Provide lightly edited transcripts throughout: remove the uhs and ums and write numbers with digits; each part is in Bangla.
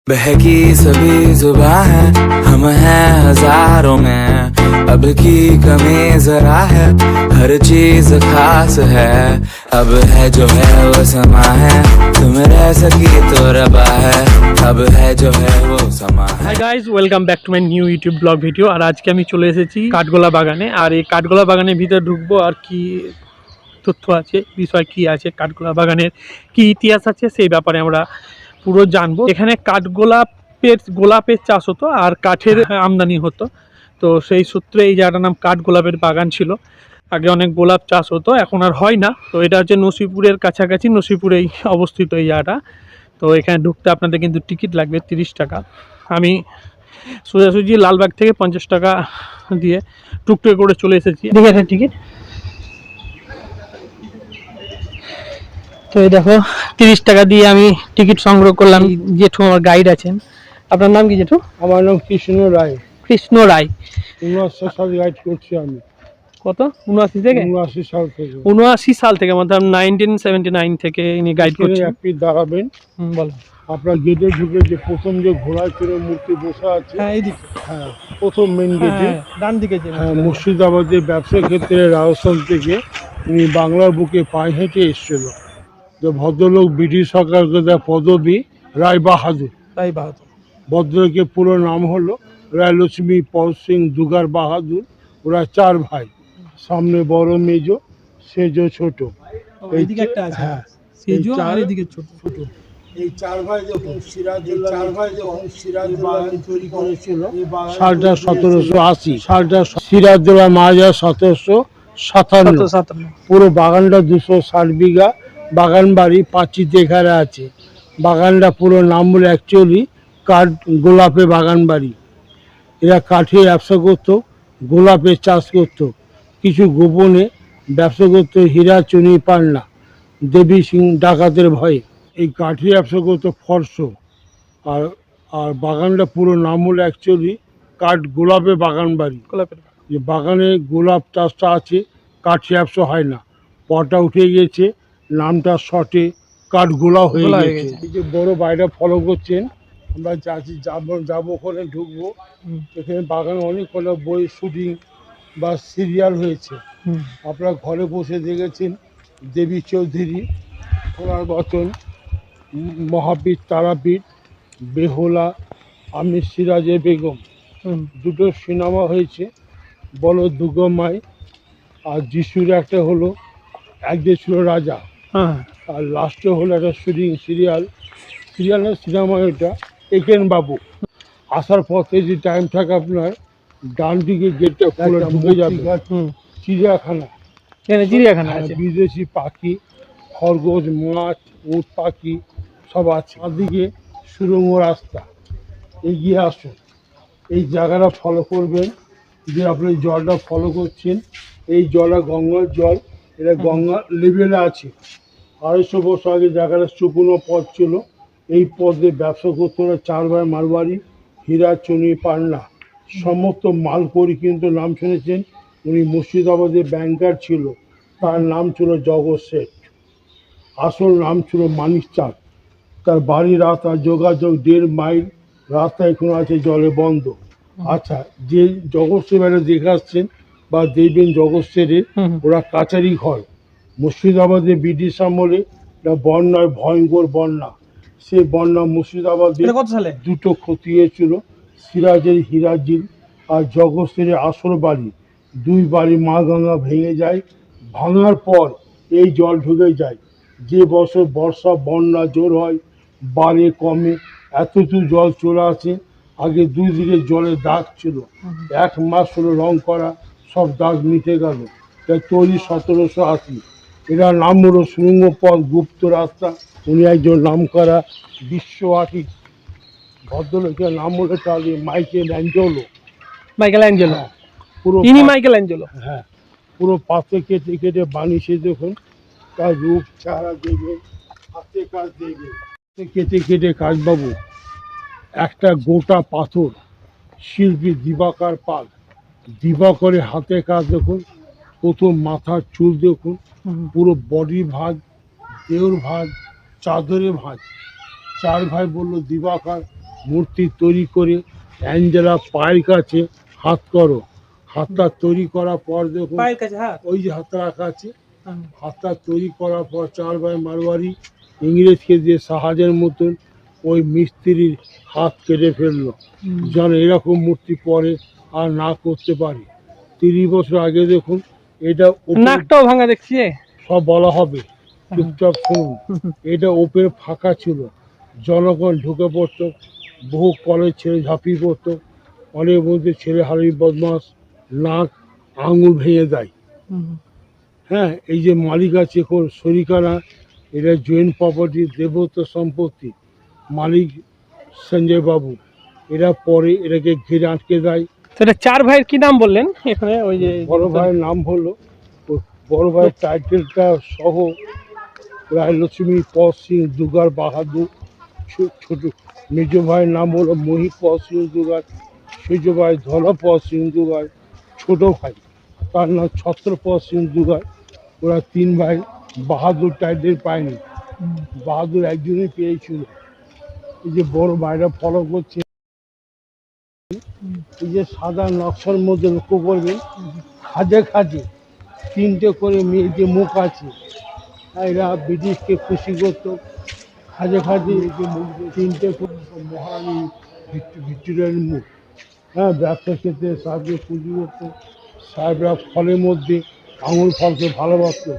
बहकी सभी जुबां है, हम हैं हजारों में, अब की कमी जरा है, हर चीज खास है, अब है जो है वो समा है, तुम रह सकी तो रबा है, अब है जो है वो समा है। Hi guys, welcome back to my new YouTube blog video. আর আজকে আমি চলে এসেছি কাঠগোলা বাগানে। আর এই কাঠগোলা বাগানের ভিতরে ঢুকবো আর কি তথ্য আছে, বিষয় কি আছে, কাঠগোলা বাগানের কি ইতিহাস আছে, সেই ব্যাপারে আমরা পুরো জানবো। এখানে গোলাপের চাষ হতো আর কাঠের আমদানি হতো। তো সেই সূত্রে এই জায়গাটার নাম কাঠগোলাপের বাগান ছিল। আগে অনেক গোলাপ চাষ হতো, এখন আর হয় না। তো এটা হচ্ছে নসিপুরের কাছাকাছি, নসিপুরেই অবস্থিত এই জায়গাটা। তো এখানে ঢুকতে আপনাদের কিন্তু টিকিট লাগবে 30 টাকা। আমি সোজাসুজি লালবাগ থেকে 50 টাকা দিয়ে টুকটুকে করে চলে এসেছি। দেখে আছে টিকিট। তো এই দেখো 30 টাকা দিয়ে আমি টিকিট সংগ্রহ করলাম। জেঠু আমার গাইড আছেন। আপনার নাম কি জেঠু? আমার নাম কৃষ্ণ রায়। কৃষ্ণ রায়। 79 সাল গাইড করছি আমি। কত? 79 থেকে? 79 সাল থেকে। 79 সাল থেকে, মানে 1979 থেকে ইনি গাইড করছেন। আপনি দাঁড়াবেন, বলো। আপনার গেটে ঢুকে যে প্রথম যে ঘোড়ায় চড়ে মূর্তি বসে আছে, হ্যাঁ এইদিকে, হ্যাঁ প্রথম মেন গেটে, ডান দিকে যে। হ্যাঁ মুর্শিদাবাদের ব্যবসা ক্ষেত্রে রাজস্থান থেকে উনি বাংলার বুকে পায়ে হেঁটে এসেছিল। যে ভদ্রলোক ব্রিটিশ সরকারকে দেয় পদবী রায় বাহাদুর। রায় বাহাদুর। ভদ্রলোকের পুরো নাম হলো রায় লক্ষ্মী পল সিং দুগার বাহাদুর। ওরা 4 ভাই, সামনে বড় মেজ, সেজ ছোট। এইদিকে একটা আছে, হ্যাঁ সেজো আর এদিকে ছোট। এই 4 ভাই যখন সিরাজউদ্দৌলা তৈরি করেছিল সালটা 1780, সালটা সিরাজউদ্দৌলা মারা যায় 1757। পুরো বাগানটা 260 বিঘা বাগান বাড়ি পাঁচিতে ঘেরা আছে। বাগানটা পুরো নাম হলো অ্যাকচুয়ালি কাঠ গোলাপে বাগান বাড়ি। এরা কাঠের ব্যবসা করতো, গোলাপের চাষ করতো, কিছু গোপনে ব্যবসা করতো হীরা চুনি পান্না, দেবী সিং ডাকাতের ভয়ে। এই কাঠের ব্যবসা করতো ফর্স। আর আর বাগানটা পুরো নাম হলো অ্যাকচুয়ালি কাঠ গোলাপে বাগান বাড়ি। গোলাপের যে বাগানে গোলাপ চাষটা আছে, কাঠের ব্যবসা হয় না। পটা উঠে গেছে, নামটা শর্টে কাঠ গোলাপ হয়ে গেছে। এই যে বড় বাইরে ফলো করছেন, আমরা যাবো ওখানে ঢুকবো। এখানে বাগানে অনেক কটা বই শুটিং বা সিরিয়াল হয়েছে। আপনারা ঘরে বসে দেখেছেন দেবী চৌধুরী, সোনার বচন, মহাবীর তারাপীঠ, বেহুলা, আমি সিরাজে বেগম, দুটো সিনেমা হয়েছে। বলো দুর্গমাই আর যিশুর একটা হলো এক দেশ ছিল রাজা, আর লাস্টে হলো একটা শুটিং সিরিয়াল না সিনেমা, এটা একেন বাবু। আসার পথে যে টাইম থাকে আপনার ডান দিকে গেটটা খুলে ঢুকে যাবে চিড়িয়াখানা। চিড়িয়াখানা আছে, বিদেশি পাখি, খরগোশ, মাছ, উট পাখি সব আছে। চারদিকে সুড়ঙ্গ রাস্তা। এগিয়ে আসুন, এই জায়গাটা ফলো করবেন। যে আপনি জলটা ফলো করছেন, এই জলটা গঙ্গার জল, এটা গঙ্গা লেভেলে আছে। 250 বছর আগে জায়গাটা শুকনো পথ ছিল। এই পথে ব্যবসা করতে হলে 4 ভাই মারবাড়ি, হীরা চুনি পান্না, সমস্ত মালকড়ি কিন্তু নাম শুনেছেন। উনি মুর্শিদাবাদে ব্যাংকার ছিল, তার নাম ছিল জগৎ শেঠ, আসল নাম ছিল মানিক চাঁদ। তার বাড়ি রাস্তা যোগাযোগ 1.5 মাইল রাস্তা এখনো আছে, জলে বন্ধ। আচ্ছা, যে জগৎ শেঠ দেখে আসছেন বা দেখবেন জগৎ শেঠের, ওরা কাচারি ঘর। মুর্শিদাবাদে ব্রিটিশ আমলে বন্যায় ভয়ঙ্কর বন্যা, সে বন্যা মুর্শিদাবাদে দুটো ক্ষতি হয়েছিল। সিরাজের হীরাজিল আর জগৎ শেঠের আসল বাড়ি, 2 বাড়ি মা গঙ্গা ভেঙে যায়। ভাঙার পর এই জল ঢুকে যায়। যে বছর বর্ষা বন্যা জোর হয়, বাড়ে কমে, এতটুকু জল চলে আসে। আগে 2 দিকে জলের দাগ ছিল, 1 মাস হলো রং করা, সব দাগ মিটে গেল। তাই তৈরি 1780। এরা নাম হলো সুড়ঙ্গ পথ, গুপ্ত রাস্তা। উনি একজন নাম করা বিশ্ব আর্টিস্ট। ভদ্রলোকের নাম হলো মাইকেল অ্যাঞ্জেলো। হ্যাঁ, পুরো মাইকেল অ্যাঞ্জেলো। হ্যাঁ, পুরো পাথর কেটে কেটে বানিয়েছে। দেখুন তার রূপ চেহারা দেখবেন, হাতে কাজ দেখবেন, কেটে কেটে কাজবাবু। একটা গোটা পাথর, শিল্পী দিবাকর পাল। দিবাকরের হাতে কাজ দেখুন, প্রথম মাথার চুল দেখুন, পুরো বডি ভাঁজ, দেহর ভাঁজ, চাদরে ভাঁজ। 4 ভাই বললো দিবাকর, মূর্তি তৈরি করে অ্যাঞ্জেলা পায়ের কাছে হাত করো। হাতটা তৈরি করার পর দেখুন পায়ের কাছে হাত। ওই যে হাতটা রাখা আছে, হাতটা তৈরি করার পর চার ভাই মারোয়ারি ইংরেজকে দিয়ে সাহায্যের মতন ওই মিস্ত্রির হাত কেটে ফেললো, যেন এরকম মূর্তি পরে আর না করতে পারে। 30 বছর আগে দেখুন এটা নাকটাও ভাঙা দেখছি। সব বলা হবে, চুপচাপ শুনুন। এটা ওপেন ফাঁকা ছিল, জনগণ ঢুকে পড়তো, বহু কলেজ ছেলে ঝাঁপিয়ে পড়তো, অনেক মধ্যে ছেলে হারামি বদমাস নাক আঙুল ভেঙে দেয়। হ্যাঁ, এই যে মালিক আছে এখন শরিকানা, এটা জয়েন্ট প্রপার্টি, দেবত্ব সম্পত্তি, মালিক সঞ্জয় বাবু। এরা পরে এটাকে ঘিরে আটকে দেয়। সেটা চার ভাইয়ের কি নাম বললেন এখানে? ওই যে বড় ভাইয়ের নাম হলো, বড় ভাইয়ের টাইটেলটা সহ রায়লক্ষ্মী পদ সিং দুগার বাহাদুর। ছোট মেজ ভাইয়ের নাম হলো মহি পদ সিং দুগার, সেজ ভাই ধলা পদ সিং দুগার, ছোট ভাই তার নাম ছত্রপদ সিং দুগার। ওরা 3 ভাই বাহাদুর টাইটেল পায়নি, বাহাদুর একজনই পেয়েছিল। এই যে বড় ভাইরা ফলো করছে, এই যে সাদা নকশার মধ্যে লক্ষ্য করবেন খাজে খাজে 3টে করে মেয়ের যে মুখ আছে, এরা ব্রিটিশকে খুশি করতো। খাজে খাজে 3টে করে মহারানী ভিক্টোরিয়ার মুখ। হ্যাঁ, ব্যবসা ক্ষেত্রে সাহেবকে খুশি করতো। সাহেবরা ফলের মধ্যে আঙুর ফলকে ভালোবাসতো।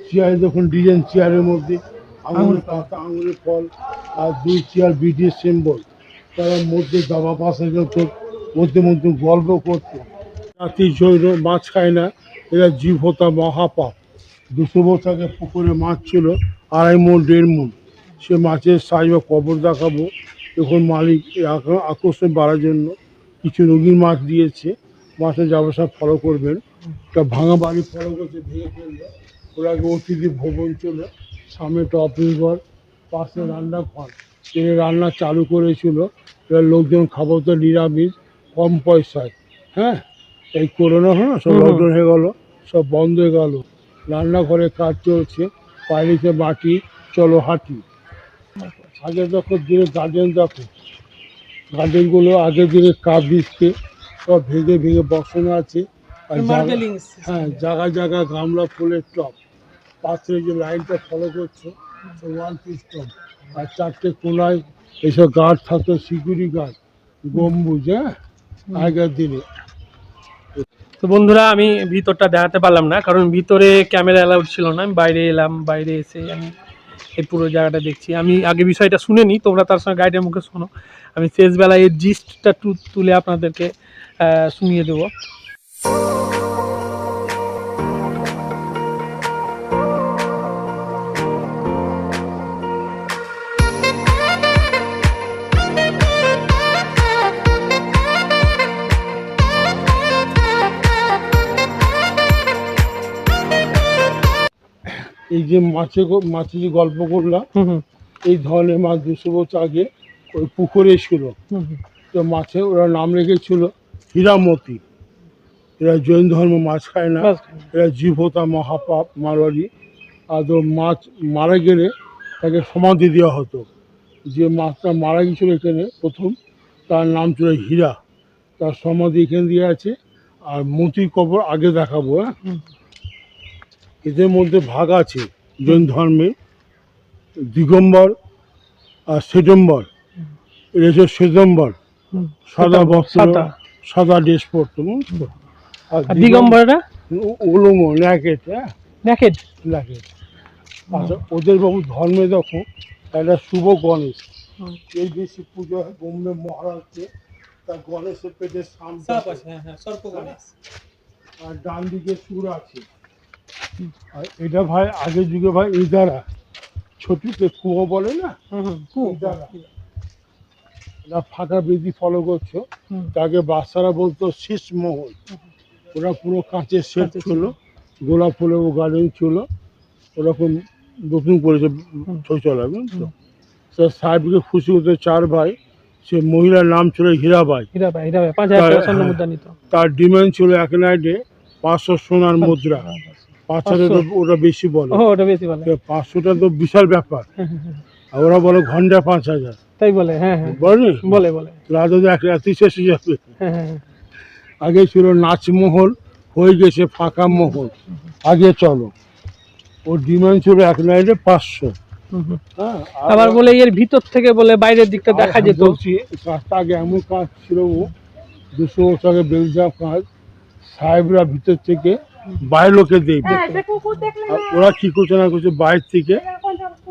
চেয়ারে দেখুন ডিজাইন, চেয়ারের মধ্যে আঙুর পাতা, আঙুরের ফল, আর 2 চেয়ার ব্রিটিশ সিম্বল। তারা মধ্যে দাবা পাশে করতো, মধ্যে মধ্যে গল্প করতো। জাতি জৈন মাছ খায় না, এরা জীবহত্যা মহাপাপ। 200 বছর আগে পুকুরে মাছ ছিল 2.5 মণ 1.5 মণ। সে মাছের সাইজ বা কবর দেখাবো। এখন মালিক আকর্ষণ বাড়ার জন্য কিছু রঙিন মাছ দিয়েছে, মাছের ব্যবসা ফলো করবেন। একটা ভাঙা বাড়ি ফলো করছে, ভেঙে ফেলবে। ওর আগে অতিথি ভবন ছিল, সামনে একটা অফিস ঘর, পাশে রান্নাঘর। তিনি রান্না চালু করেছিল, এবার লোকজন খাবো তো নিরামিষ, কম পয়সায়। হ্যাঁ, এই করোনা হলো না, সব লকডাউন হয়ে গেলো, সব বন্ধ হয়ে গেল। রান্নাঘরে কাজ চলছে, পাইলিতে মাটি, চলো হাঁটি। আগে দেখো দিনে গার্ডেন, দেখো গার্ডেনগুলো আগের দিনে কাপ দিচ্ছে, সব ভেঙে ভেঙে বসানো আছে। আর হ্যাঁ, জায়গায় জায়গায় গামলা ফুলের টব, পাত্রে যে লাইনটা ফলো করছো 1 পিস টব। আর 4টে কোনায় এইসব গার্ড থাকতো, সিকিউরিটি গার্ড, গম্বুজ। হ্যাঁ, আগের দিনে। তো বন্ধুরা, আমি ভিতরটা দেখাতে পারলাম না, কারণ ভিতরে ক্যামেরা অ্যালাউড ছিল না। আমি বাইরে এলাম, বাইরে এসে আমি এই পুরো জায়গাটা দেখছি। আমি আগে বিষয়টা শুনিনি, তোমরা তার সঙ্গে গাইডের মুখে শোনো। আমি শেষবেলায় এর জিস্টটা তুলে আপনাদেরকে শুনিয়ে দেবো। এই যে মাছের যে গল্প করলাম, এই ধরনের মাছ 200 বছর আগে ওই পুকুরে ছিল। তো মাছে ওরা নাম রেখেছিল হীরামতি। এরা জৈন ধর্ম, মাছ খায় না, এরা জীবহত্যা মহাপাপ মারোয়ারি। আর তো মাছ মারা গেলে তাকে সমাধি দেওয়া হতো। যে মাছটা মারা গেছিল এখানে প্রথম, তার নাম ছিল হীরা, তার সমাধি এখানে দিয়ে আছে। আর মতির কবর আগে দেখাবো। হ্যাঁ, এদের মধ্যে ভাগ আছে জৈন ধর্মে, দিগম্বর আর শ্বেতম্বর। এটা হচ্ছে শ্বেতম্বর, সাদা বস্ত্র, সাদা ড্রেস পরতো। আর দিগম্বরটা উলঙ্গ, ন্যাকেট। হ্যাঁ, ন্যাকেড। ন্যাকেট। আচ্ছা, ওদের বাবু ধর্মে দেখো একটা শুভ গণেশ, এর বেশি পুজো হয় বোম্বে মহারাজকে। তার গণেশের পেটে সাপ আছে, আর ডান দিকে সুর আছে। আর এটা ভাই আগের যুগে ভাই ইদারা, ছোটকে কুয়ো বলে না, ইদারা। এরা ফাঁকা বেদি ফলো করছো। তাকে বাচ্চারা বলতো শীষ মহল। ওরা পুরো কাঁচের সেট ছিল, গোলাপ ফুলের গার্ডেন ছিল, ওরকম নতুন করেছে শৌচালয়, বুঝছো। তো সাহেবকে খুশি হতে 4 ভাই, সে মহিলার নাম ছিল হীরাবাই। তার ডিমান্ড ছিল এক নাইটে 500 সোনার মুদ্রা। 500 ওটা বেশি বলে, 500টা তো বিশাল ব্যাপার। আর ওরা বলে ঘন্টা 5,000। তাই বলে? হ্যাঁ হ্যাঁ, বলেনি বলে বলে। রাত এক রাত্রি শেষ হয়ে যাবে। হ্যাঁ হ্যাঁ হ্যাঁ। আগে ছিল নাচমহল, হয়ে গেছে ফাঁকা মহল। আগে চলো, ওর ডিমান্ড ছিল এক নাইটে 500। হুম হুম। হ্যাঁ, আবার বলে এর ভিতর থেকে বলে বাইরের দিকটা দেখা যেত। বলছি কাজটা আগে এমন কাজ ছিল, 200 বছর আগে বেলজাম কাজ, সাহেবরা ভিতর থেকে বাইরের লোকে দেয়। আর ওরা কি করছে না করছে বাইরে থেকে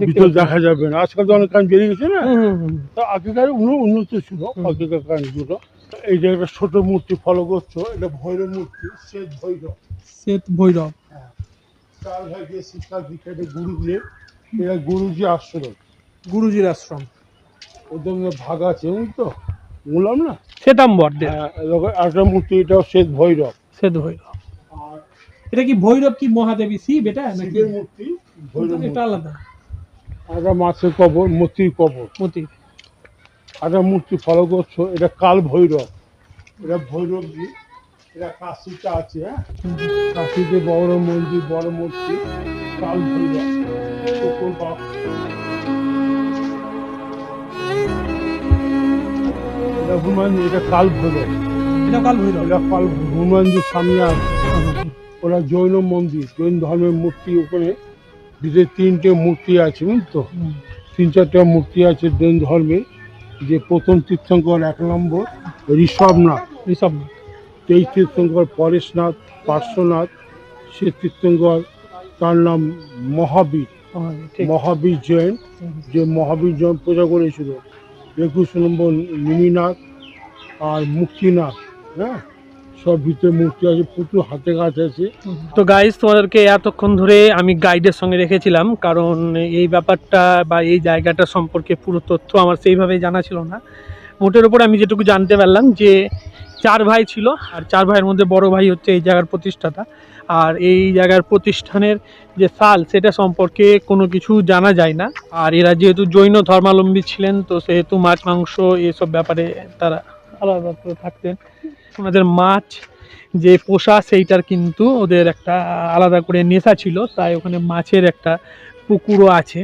ভিতর দেখা যাবে না। আজকাল তো অনেক কাজ বেরিয়ে গেছে না। হুম হুম হুম। তো আগেকার উন্নত ছিল আগেকার কাজগুলো। এই যে একটা ছোট মূর্তি ফলো করছো, এটা ভৈরব মূর্তি, শ্বেত ভৈরব। শ্বেত ভৈরব। চার ভাইকে শিক্ষা দীক্ষা গুরুদের, এরা গুরুজি আশ্রম, গুরুজির আশ্রম। ওদের মধ্যে ভাগ আছে, বুঝতো বললাম না। শ্বেতাম্বর দেব। হ্যাঁ, একটা মূর্তি, এটাও শ্বেত ভৈরব। শ্বেত ভৈরব। আর এটা কি ভৈরব কি মহাদেবী শিব এটা নাকি? শিবের মূর্তি, ভৈরব এটা আলাদা। একটা মাছের কবর, মূর্তির কবর। মতি। একটা মূর্তি ফলো করছো, এটা কাল ভৈরব। এটা ভৈরবজি, এটা কাশিতে আছে। হ্যাঁ, কাশিতে বড় মন্দির, বড় মূর্তি, কাল ভৈরব। শুকুর বাপ। এটা হনুমানজি, এটা কাল ভৈরব। এটা কাল ভৈরব। এটা কাল হনুমানজির সামনে আছে। ওরা জৈন মন্দির, জৈন ধর্মের মূর্তি। ওখানে ভিতরে 3টে মূর্তি আছে, বুঝতো 3-4টা মূর্তি আছে জৈন ধর্মের। যে প্রথম তীর্থঙ্কর 1 নম্বর ঋষভনাথ। ঋষভনাথ। এই তীর্থঙ্কর পরেশনাথ, পার্শ্বনাথ। সে তীর্থঙ্কর, তার নাম মহাবীর। ঠিক। মহাবীর জৈন, যে মহাবীর জৈন পূজা করেছিল। 21 নম্বর নিমিনাথ আর মুক্তিনাথ। হ্যাঁ, সব ভিতরে মূর্তি আছে, প্রচুর হাতে কাজ আছে। তো গাইজ, তোমাদেরকে এতক্ষণ ধরে আমি গাইডের সঙ্গে রেখেছিলাম, কারণ এই ব্যাপারটা বা এই জায়গাটা সম্পর্কে পুরো তথ্য আমার সেইভাবে জানা ছিল না। মোটের ওপর আমি যেটুকু জানতে পারলাম যে 4 ভাই ছিল, আর 4 ভাইয়ের মধ্যে বড় ভাই হচ্ছে এই জায়গার প্রতিষ্ঠাতা। আর এই জায়গার প্রতিষ্ঠানের যে সাল, সেটা সম্পর্কে কোনো কিছু জানা যায় না। আর এরা যেহেতু জৈন ধর্মাবলম্বী ছিলেন, তো সেহেতু মাছ মাংস এসব ব্যাপারে তারা আলাদা করে থাকতেন। ওনাদের মাছ যে পোষা, সেইটার কিন্তু ওদের একটা আলাদা করে নেশা ছিল, তাই ওখানে মাছের একটা পুকুরও আছে,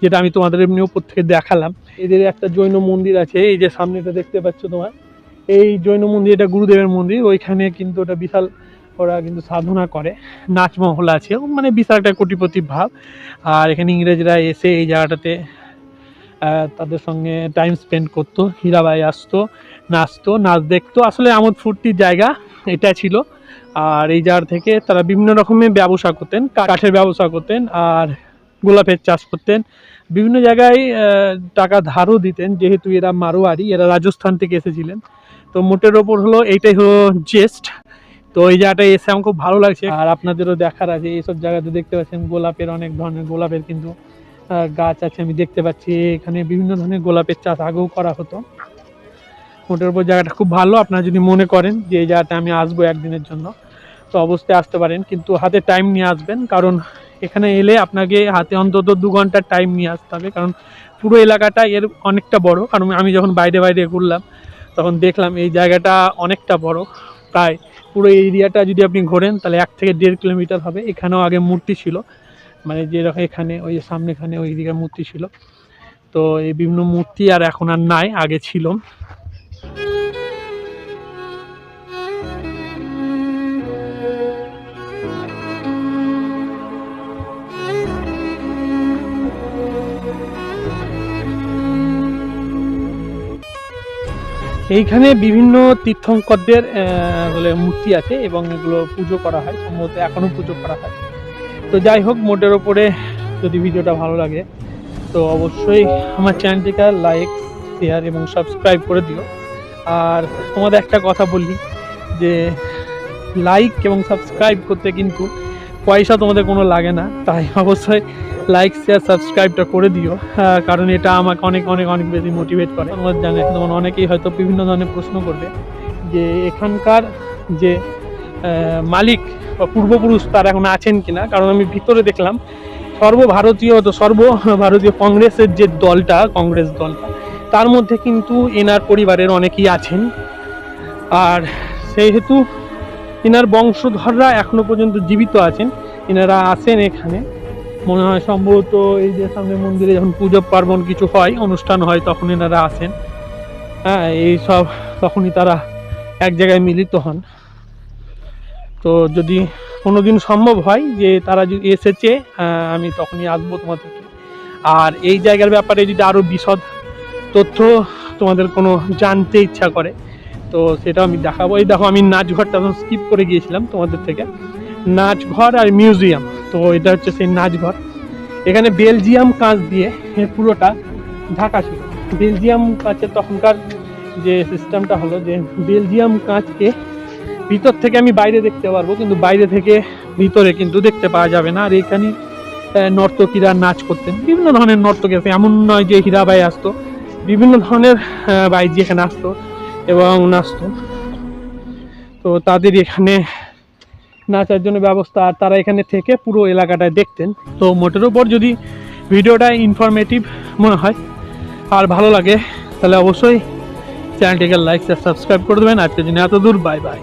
যেটা আমি তোমাদের এমনি উপর থেকে দেখালাম। এদের একটা জৈন মন্দির আছে, এই যে সামনেটা দেখতে পাচ্ছ তোমার, এই জৈন মন্দির, এটা গুরুদেবের মন্দির। ওইখানে কিন্তু ওটা বিশাল, ওরা কিন্তু সাধনা করে, নাচমহল আছে, মানে বিশাল একটা কোটিপতি ভাব। আর এখানে ইংরেজরা এসে এই জায়গাটাতে তাদের সঙ্গে টাইম স্পেন্ড করতো। হীরাবাই আসতো, নাচতো, নাচ দেখতো, আসলে আমোদ ফুর্তির জায়গা এটা ছিল। আর এই জায়গা থেকে তারা বিভিন্ন রকমের ব্যবসা করতেন, কাঠের ব্যবসা করতেন, আর গোলাপের চাষ করতেন। বিভিন্ন জায়গায় টাকা ধারও দিতেন, যেহেতু এরা মারোয়ারি, এরা রাজস্থান থেকে এসেছিলেন। তো মোটের ওপর হলো এইটাই হলো জেস্ট। তো এই জায়গাটায় এসে আমার খুব ভালো লাগছে। আর আপনাদেরও দেখার আছে, এইসব জায়গাতে দেখতে পাচ্ছেন গোলাপের, অনেক ধরনের গোলাপের কিন্তু গাছ আছে, আমি দেখতে পাচ্ছি। এখানে বিভিন্ন ধরনের গোলাপের চাষ আগেও করা হতো। মোটের উপর জায়গাটা খুব ভালো। আপনারা যদি মনে করেন যে এই জায়গাটা আমি আসবো একদিনের জন্য, তো অবশ্যই আসতে পারেন, কিন্তু হাতে টাইম নিয়ে আসবেন, কারণ এখানে এলে আপনাকে হাতে অন্তত 2 ঘন্টার টাইম নিয়ে আসতে হবে, কারণ পুরো এলাকাটা এর অনেকটা বড়। কারণ আমি যখন বাইরে বাইরে ঘুরলাম, তখন দেখলাম এই জায়গাটা অনেকটা বড়। প্রায় পুরো এরিয়াটা যদি আপনি ঘোরেন, তাহলে 1 থেকে 1.5 কিলোমিটার হবে। এখানেও আগে মূর্তি ছিল, মানে যেরকম এখানে ওই সামনেখানে ওই দিকে মূর্তি ছিল। তো এই বিভিন্ন মূর্তি আর এখন আর নাই, আগে ছিল। এইখানে বিভিন্ন তীর্থঙ্করদের বলে মূর্তি আছে, এবং এগুলো পুজো করা হয়, সম্ভবত এখনও পুজো করা হয়। তো যাই হোক, মোটের ওপরে যদি ভিডিওটা ভালো লাগে, তো অবশ্যই আমার চ্যানেলটিকে লাইক, শেয়ার এবং সাবস্ক্রাইব করে দিও। আর তোমাদের একটা কথা বললি, যে লাইক এবং সাবস্ক্রাইব করতে কিন্তু পয়সা তোমাদের কোনো লাগে না, তাই অবশ্যই লাইক, শেয়ার, সাবস্ক্রাইবটা করে দিও, কারণ এটা আমাকে অনেক অনেক অনেক বেশি মোটিভেট করে। তোমরা জানে, তোমার অনেকেই হয়তো বিভিন্ন ধরনের প্রশ্ন করবে যে এখানকার যে মালিক বা পূর্বপুরুষ তারা এখন আছেন কিনা। কারণ আমি ভিতরে দেখলাম সর্বভারতীয় কংগ্রেসের যে দলটা, কংগ্রেস দলটা, তার মধ্যে কিন্তু এনার পরিবারের অনেকেই আছেন। আর সেহেতু এনার বংশধররা এখনো পর্যন্ত জীবিত আছেন। এনারা আসেন এখানে, মনে হয় সম্ভবত এই যে সামনে মন্দিরে যখন পুজো পার্বণ কিছু হয়, অনুষ্ঠান হয়, তখন এনারা আসেন। হ্যাঁ, এই সব তখনই তারা এক জায়গায় মিলিত হন। তো যদি কোনোদিন সম্ভব হয় যে তারা যদি এসেছে, আমি তখনই আসবো তোমাদেরকে। আর এই জায়গার ব্যাপারে যদি আরও বিশদ তথ্য তোমাদের কোনো জানতে ইচ্ছা করে, তো সেটাও আমি দেখাবো। এই দেখো, আমি নাচঘরটা স্কিপ করে গিয়েছিলাম তোমাদের থেকে। নাচঘর আর মিউজিয়াম, তো এটা হচ্ছে সেই নাচঘর। এখানে বেলজিয়াম কাঁচ দিয়ে পুরোটা ঢাকা ছিল। বেলজিয়াম কাঁচের তখনকার যে সিস্টেমটা হলো যে বেলজিয়াম কাঁচকে ভিতর থেকে আমি বাইরে দেখতে পারবো, কিন্তু বাইরে থেকে ভিতরে কিন্তু দেখতে পাওয়া যাবে না। আর এখানে নর্তকীরা নাচ করতেন, বিভিন্ন ধরনের নর্তকী আছে, এমন নয় যে হীরাবাই আসতো, বিভিন্ন ধরনের বাইজি এখানে আসতো এবং নাচতো। তো তাদের এখানে নাচার জন্য ব্যবস্থা, আর তারা এখানে থেকে পুরো এলাকাটায় দেখতেন। তো মোটের উপর যদি ভিডিওটা ইনফরমেটিভ মনে হয় আর ভালো লাগে, তাহলে অবশ্যই চ্যানেলটিকে লাইক আর সাবস্ক্রাইব করে দেবেন। আজকের জন্য এত দূর, বাই বাই।